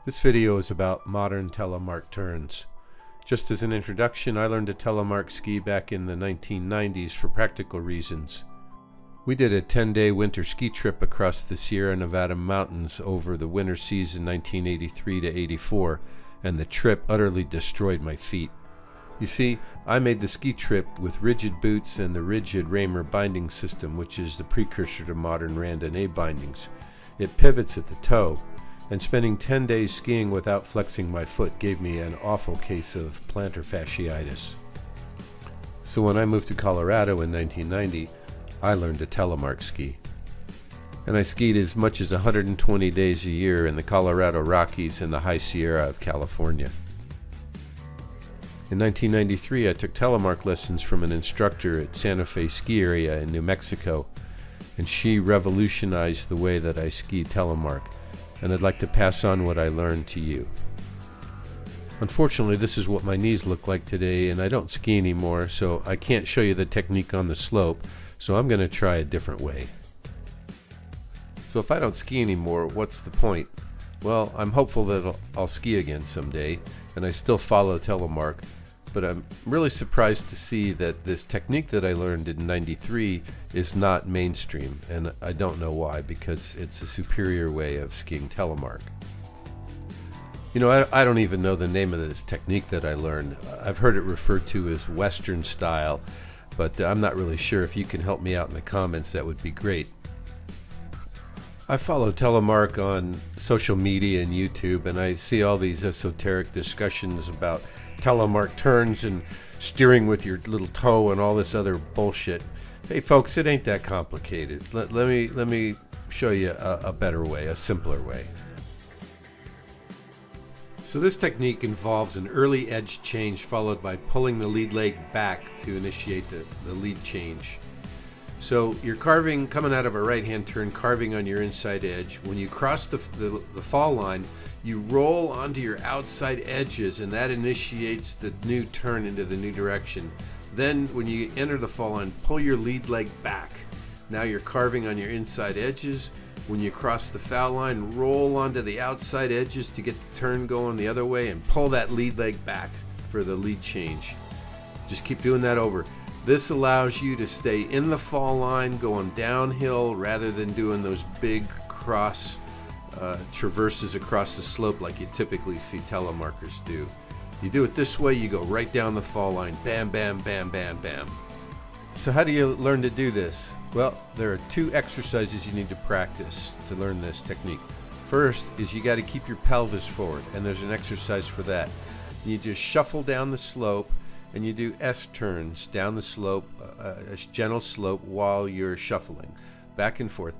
This video is about modern telemark turns. Just as an introduction, I learned to telemark ski back in the 1990s for practical reasons. We did a 10-day winter ski trip across the Sierra Nevada mountains over the winter season 1983 to 84, and the trip utterly destroyed my feet. You see, I made the ski trip with rigid boots and the rigid Raymer binding system, which is the precursor to modern randonnée bindings. It pivots at the toe, and spending 10 days skiing without flexing my foot gave me an awful case of plantar fasciitis. So when I moved to Colorado in 1990, I learned to telemark ski. And I skied as much as 120 days a year in the Colorado Rockies and the High Sierra of California. In 1993, I took telemark lessons from an instructor at Santa Fe Ski Area in New Mexico, and she revolutionized the way that I ski telemark, and I'd like to pass on what I learned to you. Unfortunately, this is what my knees look like today, and I don't ski anymore, so I can't show you the technique on the slope, so I'm going to try a different way. So if I don't ski anymore, what's the point? Well, I'm hopeful that I'll ski again someday, and I still follow telemark, but I'm really surprised to see that this technique that I learned in '93 is not mainstream, and I don't know why, because it's a superior way of skiing telemark. You know, I don't even know the name of this technique that I learned. I've heard it referred to as Western style, but I'm not really sure. If you can help me out in the comments, that would be great. I follow telemark on social media and YouTube, and I see all these esoteric discussions about telemark turns and steering with your little toe and all this other bullshit. Hey folks, it ain't that complicated. Let me show you a better way, a simpler way. So this technique involves an early edge change followed by pulling the lead leg back to initiate the lead change. So you're carving, coming out of a right-hand turn, carving on your inside edge. When you cross the fall line, you roll onto your outside edges, and that initiates the new turn into the new direction. Then when you enter the fall line, pull your lead leg back. Now you're carving on your inside edges. When you cross the foul line, roll onto the outside edges to get the turn going the other way and pull that lead leg back for the lead change. Just keep doing that over. This allows you to stay in the fall line going downhill rather than doing those big cross traverses across the slope like you typically see telemarkers do. You do it this way, you go right down the fall line. Bam, bam, bam, bam, bam. So how do you learn to do this? Well, there are two exercises you need to practice to learn this technique. First is you got to keep your pelvis forward, and there's an exercise for that. You just shuffle down the slope, and you do S turns down the slope, a gentle slope while you're shuffling. Back and forth,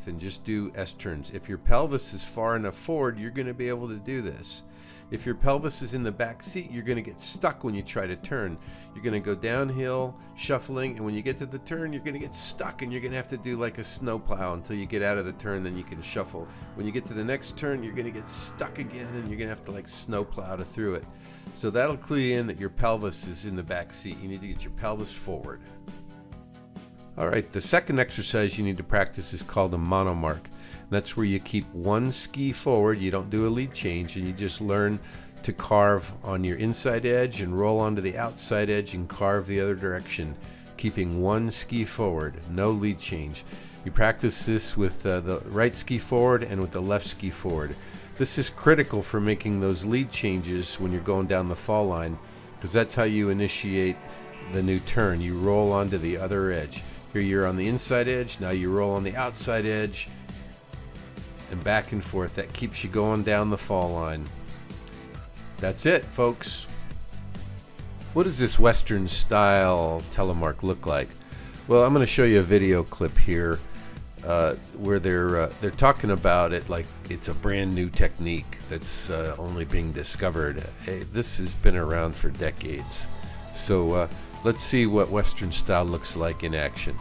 and just do S turns. If your pelvis is far enough forward, you're going to be able to do this. If your pelvis is in the back seat, you're going to get stuck when you try to turn. You're going to go downhill, shuffling, and when you get to the turn, you're going to get stuck, and you're going to have to do like a snowplow until you get out of the turn, then you can shuffle. When you get to the next turn, you're going to get stuck again, and you're going to have to like snowplow to through it. So that'll clue you in that your pelvis is in the back seat. You need to get your pelvis forward. All right, the second exercise you need to practice is called a monomark. That's where you keep one ski forward, you don't do a lead change, and you just learn to carve on your inside edge and roll onto the outside edge and carve the other direction, keeping one ski forward, no lead change. You practice this with the right ski forward and with the left ski forward. This is critical for making those lead changes when you're going down the fall line, because that's how you initiate the new turn. You roll onto the other edge. Here you're on the inside edge, now you roll on the outside edge, and back and forth. That keeps you going down the fall line. That's it, folks. What does this Western style telemark look like? Well, I'm going to show you a video clip here where they're talking about it like it's a brand new technique that's only being discovered. Hey, this has been around for decades. So let's see what Western style looks like in action.